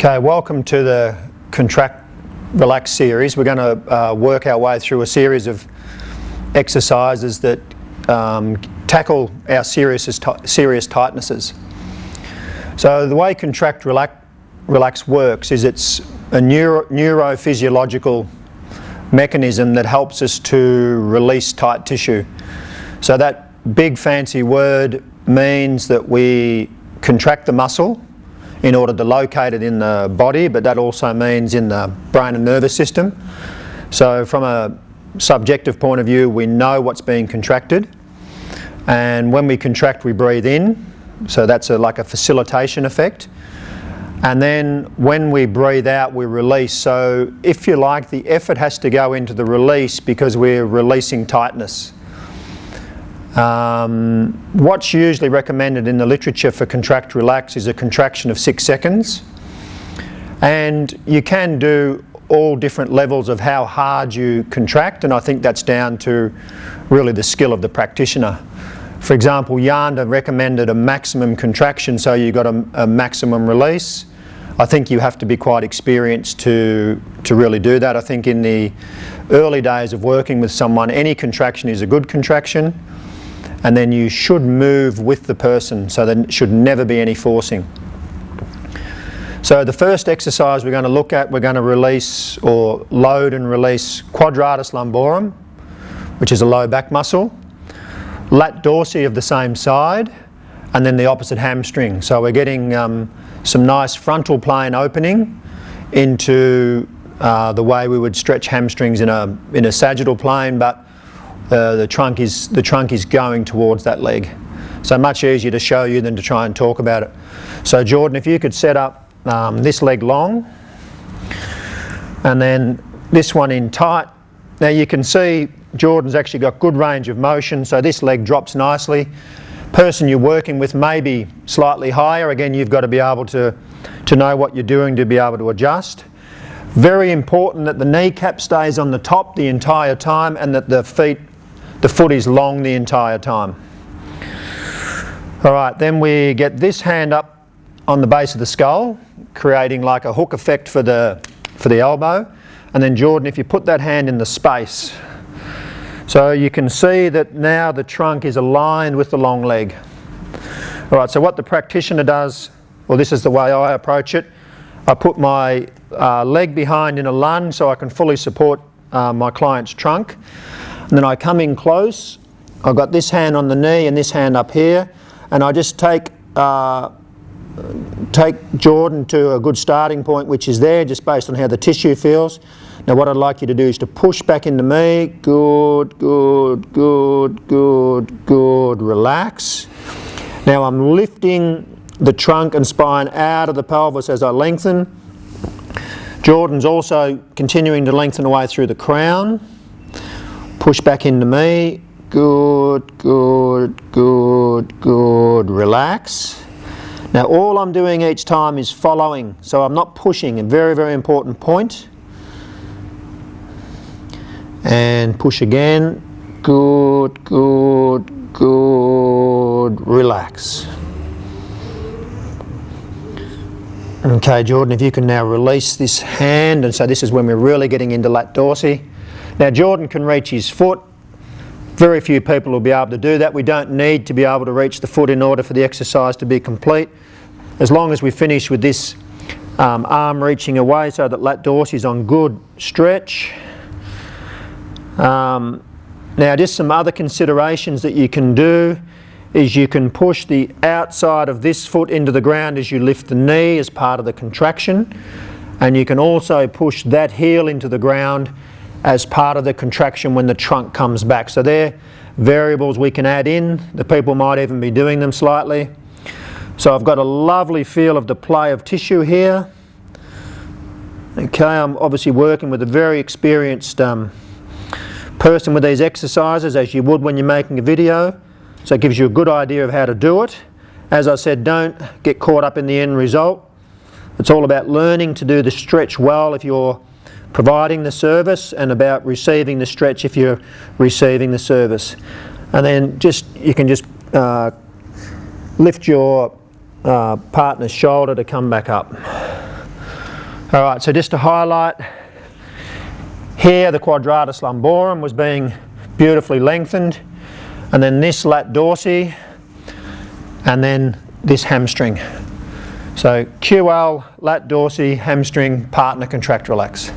Okay, welcome to the Contract Relax series. We're going to work our way through a series of exercises that tackle our serious tightnesses. So the way Contract Relax works is it's a neuro-physiological mechanism that helps us to release tight tissue. So that big fancy word means that we contract the muscle in order to locate it in the body, but that also means in the brain and nervous system. So from a subjective point of view, we know what's being contracted, and when we contract we breathe in, so that's like a facilitation effect, and then when we breathe out we release. So if you like, the effort has to go into the release because we're releasing tightness. What's usually recommended in the literature for Contract Relax is a contraction of 6 seconds, and you can do all different levels of how hard you contract, and I think that's down to really the skill of the practitioner. For example, Yanda recommended a maximum contraction, so you got a maximum release. I think you have to be quite experienced to really do that. I think in the early days of working with someone, any contraction is a good contraction, and then you should move with the person, so there should never be any forcing. So the first exercise we're going to look at, we're going to release or load and release Quadratus lumborum, which is a low back muscle, lat dorsi of the same side, and then the opposite hamstring. So we're getting some nice frontal plane opening into the way we would stretch hamstrings in a sagittal plane, but the trunk is going towards that leg. So much easier to show you than to try and talk about it. So Jordan, if you could set up this leg long and then this one in tight. Now you can see Jordan's actually got good range of motion, so this leg drops nicely. Person you're working with may be slightly higher. Again, you've got to be able to know what you're doing to be able to adjust. Very important that the kneecap stays on the top the entire time and that the foot is long the entire time. Alright, then we get this hand up on the base of the skull, creating like a hook effect for the elbow. And then Jordan, if you put that hand in the space, so you can see that now the trunk is aligned with the long leg. Alright, so what the practitioner does, well, this is the way I approach it. I put my leg behind in a lunge so I can fully support my client's trunk. And then I come in close, I've got this hand on the knee and this hand up here, and I just take Jordan to a good starting point, which is there, just based on how the tissue feels. Now what I'd like you to do is to push back into me, good, good, good, good, good, relax. Now I'm lifting the trunk and spine out of the pelvis as I lengthen. Jordan's also continuing to lengthen away through the crown. Push back into me, good, good, good, good, relax. Now all I'm doing each time is following, so I'm not pushing, a very, very important point. And push again, good, good, good, relax. Okay Jordan, if you can now release this hand, and so this is when we're really getting into lat dorsi. Now Jordan can reach his foot. Very few people will be able to do that. We don't need to be able to reach the foot in order for the exercise to be complete. As long as we finish with this arm reaching away so that lat dorsi is on good stretch. Now just some other considerations that you can do is you can push the outside of this foot into the ground as you lift the knee as part of the contraction, and you can also push that heel into the ground as part of the contraction when the trunk comes back. So they're variables we can add in. The people might even be doing them slightly. So I've got a lovely feel of the play of tissue here. Okay, I'm obviously working with a very experienced person with these exercises, as you would when you're making a video. So it gives you a good idea of how to do it. As I said, don't get caught up in the end result. It's all about learning to do the stretch well if you're providing the service, and about receiving the stretch if you're receiving the service. And then you can just lift your partner's shoulder to come back up. All right, so just to highlight, here the quadratus lumborum was being beautifully lengthened, and then this lat dorsi, and then this hamstring. So QL, lat dorsi, hamstring, partner, contract, relax.